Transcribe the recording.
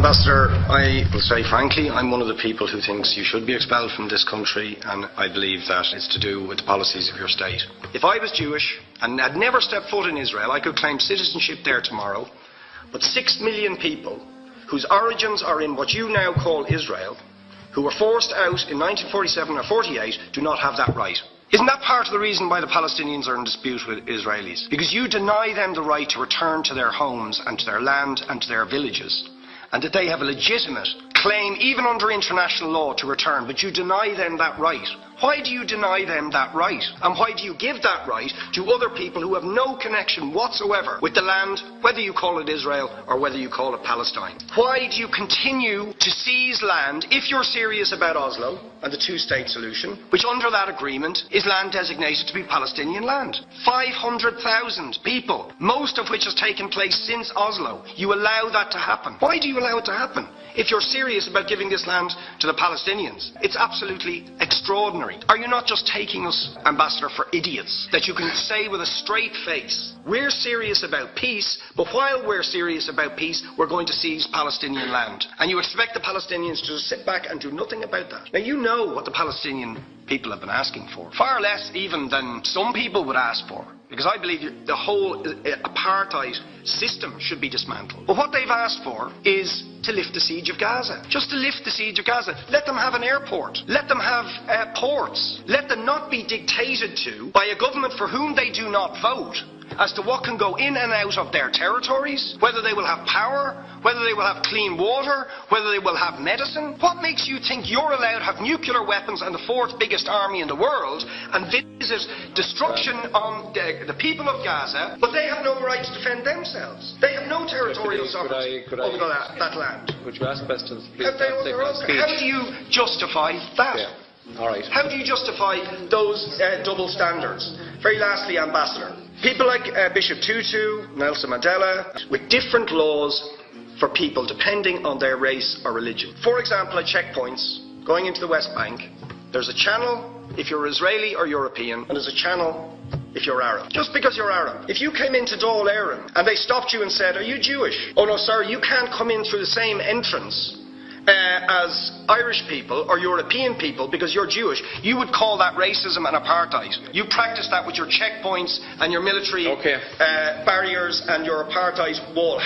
Ambassador, I will say frankly, I'm one of the people who thinks you should be expelled from this country, and I believe that it's to do with the policies of your state. If I was Jewish and had never stepped foot in Israel, I could claim citizenship there tomorrow, but 6 million people whose origins are in what you now call Israel, who were forced out in 1947 or 48, do not have that right. Isn't that part of the reason why the Palestinians are in dispute with Israelis? Because you deny them the right to return to their homes and to their land and to their villages, and that they have a legitimate claim, even under international law, to return, but you deny them that right. Why do you deny them that right? And why do you give that right to other people who have no connection whatsoever with the land, whether you call it Israel or whether you call it Palestine? Why do you continue to seize land, if you're serious about Oslo and the two-state solution, which under that agreement is land designated to be Palestinian land? 500,000 people, most of which has taken place since Oslo. You allow that to happen. Why do you allow it to happen? If you're serious about giving this land to the Palestinians, it's absolutely extraordinary. Are you not just taking us, Ambassador, for idiots? That you can say with a straight face, we're serious about peace, but while we're serious about peace, we're going to seize Palestinian land. And you expect the Palestinians to just sit back and do nothing about that. Now, you know what the Palestinian people have been asking for. Far less even than some people would ask for. Because I believe the whole apartheid system should be dismantled. But what they've asked for is to lift the siege of Gaza. Just to lift the siege of Gaza. Let them have an airport. Let them have ports. Let them not be dictated to by a government for whom they do not vote as to what can go in and out of their territories, whether they will have power, whether they will have clean water, whether they will have medicine. What makes you think you're allowed to have nuclear weapons and the fourth biggest army in the world and visit destruction on the people of Gaza, but they have no right to defend themselves? They have no territorial sovereignty over that land. Could you ask questions, please? How do you justify that? Yeah. All right. How do you justify those double standards? Very lastly, Ambassador, people like Bishop Tutu, Nelson Mandela, with different laws for people depending on their race or religion. For example, at checkpoints going into the West Bank, there's a channel if you're Israeli or European, and there's a channel if you're Arab. Just because you're Arab. If you came into Dáil Éireann and they stopped you and said, "Are you Jewish?" "Oh no, sir, you can't come in through the same entrance as Irish people or European people because you're Jewish," you would call that racism and apartheid. You practice that with your checkpoints and your military barriers and your apartheid wall.